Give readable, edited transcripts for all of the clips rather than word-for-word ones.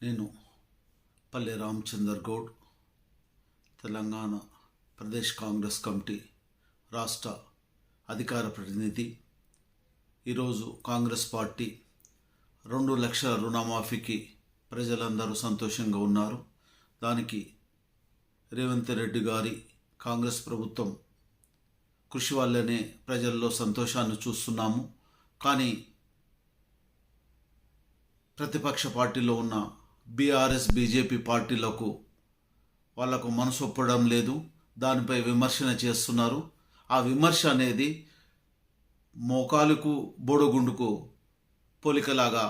నేను పల్లె రామచందర్ గౌడ్, తెలంగాణ ప్రదేశ్ కాంగ్రెస్ కమిటీ రాష్ట్ర అధికార ప్రతినిధి. ఈరోజు కాంగ్రెస్ పార్టీ 2 లక్షల రుణమాఫీకి ప్రజలందరూ సంతోషంగా ఉన్నారు. దానికి రేవంత్ రెడ్డి గారి కాంగ్రెస్ ప్రభుత్వం కృషి వల్లనే ప్రజల్లో సంతోషాన్ని చూస్తున్నాము. కానీ ప్రతిపక్ష పార్టీలో ఉన్న బీఆర్ఎస్ బీజేపీ పార్టీలకు వాళ్లకు మనసు ఒప్పడం లేదు. దానిపై విమర్శన చేస్తున్నారు. ఆ విమర్శ అనేది మోకాలుకు బోడగుండుకు పోలికలాగా,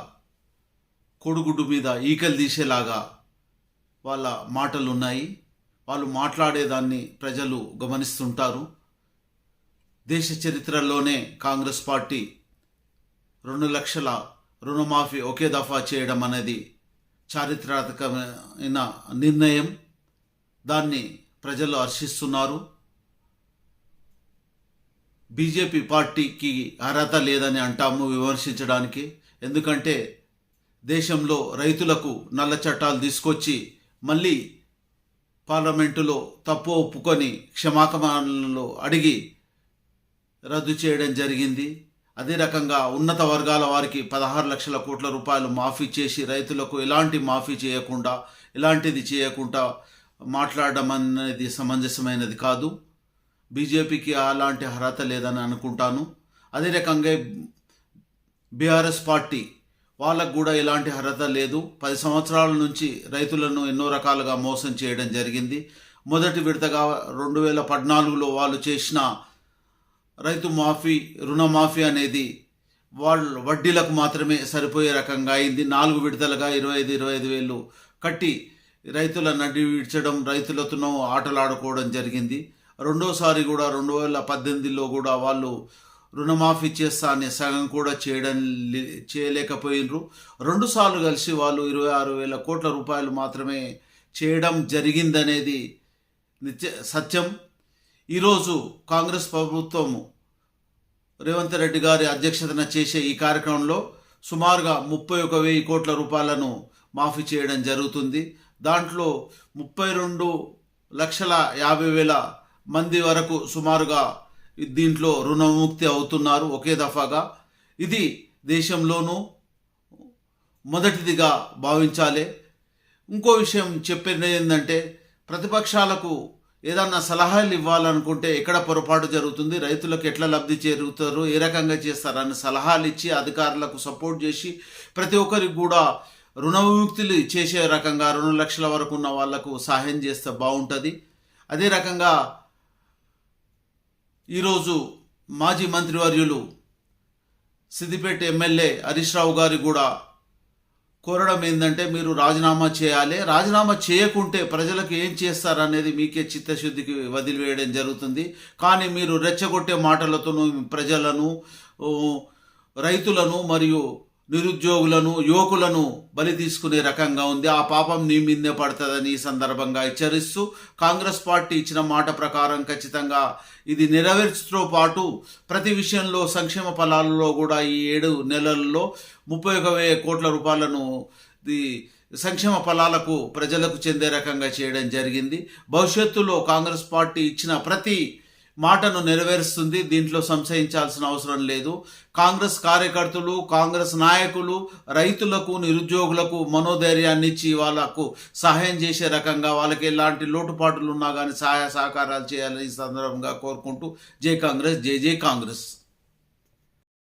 కోడిగుడ్డు మీద ఈకలు తీసేలాగా వాళ్ళ మాటలు ఉన్నాయి. వాళ్ళు మాట్లాడేదాన్ని ప్రజలు గమనిస్తుంటారు. దేశ చరిత్రలోనే కాంగ్రెస్ పార్టీ 2 లక్షల రుణమాఫీ ఒకే దఫా చేయడం అనేది చారిత్రాత్మకమైన నిర్ణయం. దాన్ని ప్రజలు హర్షిస్తున్నారు. బీజేపీ పార్టీకి అర్హత లేదని అంటాము విమర్శించడానికి. ఎందుకంటే దేశంలో రైతులకు నల్ల చట్టాలు తీసుకొచ్చి మళ్ళీ పార్లమెంటులో తప్పు ఒప్పుకొని క్షమాపణలు అడిగి రద్దు చేయడం జరిగింది. అదే రకంగా ఉన్నత వర్గాల వారికి 16 లక్షల కోట్ల రూపాయలు మాఫీ చేసి రైతులకు ఎలాంటి మాఫీ చేయకుండా, ఇలాంటిది చేయకుండా మాట్లాడడం అనేది సమంజసమైనది కాదు. బీజేపీకి అలాంటి అర్హత లేదని అనుకుంటాను. అదే రకంగా బీఆర్ఎస్ పార్టీ వాళ్ళకు కూడా ఎలాంటి అర్హత లేదు. 10 సంవత్సరాల నుంచి రైతులను ఎన్నో రకాలుగా మోసం చేయడం జరిగింది. మొదటి విడతగా 2014లో వాళ్ళు చేసిన రైతు మాఫీ, రుణమాఫీ అనేది వాళ్ళు వడ్డీలకు మాత్రమే సరిపోయే రకంగా అయింది. 4 విడతలుగా 25 వేలు కట్టి రైతుల నడ్డి విడ్చడం, రైతులతో ఆటలాడుకోవడం జరిగింది. రెండోసారి కూడా 2018లో కూడా వాళ్ళు రుణమాఫీ చేస్తా అని సగం కూడా చేయలేకపోయినరు. 2 సార్లు కలిసి వాళ్ళు 26,000 కోట్ల రూపాయలు మాత్రమే చేయడం జరిగిందనేది సత్యం. ఈరోజు కాంగ్రెస్ ప్రభుత్వం రేవంత్ రెడ్డి గారి అధ్యక్షతన చేసే ఈ కార్యక్రమంలో సుమారుగా 31,000 కోట్ల రూపాయలను మాఫీ చేయడం జరుగుతుంది. దాంట్లో 32,50,000 మంది వరకు సుమారుగా దీంట్లో రుణముక్తి అవుతున్నారు ఒకే దఫాగా. ఇది దేశంలోనూ మొదటిదిగా భావించాలి. ఇంకో విషయం చెప్పేది ఏంటంటే, ప్రతిపక్షాలకు ఏదన్నా సలహాలు ఇవ్వాలనుకుంటే ఎక్కడ పొరపాటు జరుగుతుంది, రైతులకు ఎట్లా లబ్ధి చేరుతారు, ఏ రకంగా చేస్తారని సలహాలు ఇచ్చి అధికారులకు సపోర్ట్ చేసి ప్రతి ఒక్కరికి కూడా రుణ విముక్తులు చేసే రకంగా 2 లక్షల వరకు ఉన్న వాళ్లకు సహాయం చేస్తే బాగుంటుంది. అదే రకంగా ఈరోజు మాజీ మంత్రివర్యులు సిద్దిపేట ఎమ్మెల్యే హరీష్ రావు గారి కూడా కోరడం ఏంటంటే, మీరు రాజీనామా చేయాలి. రాజీనామా చేయకుంటే ప్రజలకు ఏం చేస్తారనేది మీకే చిత్తశుద్ధికి వదిలివేయడం జరుగుతుంది. కానీ మీరు రెచ్చగొట్టే మాటలతోనూ ప్రజలను, రైతులను మరియు నిరుద్యోగులను, యువకులను బలి తీసుకునే రకంగా ఉంది. ఆ పాపం నీ మీదే పడుతుందని ఈ సందర్భంగా హెచ్చరిస్తూ, కాంగ్రెస్ పార్టీ ఇచ్చిన మాట ప్రకారం ఖచ్చితంగా ఇది నెరవేర్చుతో పాటు ప్రతి విషయంలో సంక్షేమ ఫలాలలో కూడా ఈ 7 నెలల్లో 31,000 కోట్ల రూపాయలను సంక్షేమ ఫలాలకు ప్రజలకు చెందే రకంగా చేయడం జరిగింది. భవిష్యత్తులో కాంగ్రెస్ పార్టీ ఇచ్చిన ప్రతి మాటను నెరవేరుస్తుంది. దీంట్లో సంశయించాల్సిన అవసరం లేదు. కాంగ్రెస్ కార్యకర్తలు, కాంగ్రెస్ నాయకులు రైతులకు, నిరుద్యోగులకు మనోధైర్యాన్ని ఇచ్చి వాళ్ళకు సహాయం చేసే రకంగా, వాళ్ళకి ఎలాంటి లోటుపాట్లు ఉన్నా కానీ సహాయ సహకారాలు చేయాలని ఈ సందర్భంగా కోరుకుంటూ, జై కాంగ్రెస్, జై జై కాంగ్రెస్.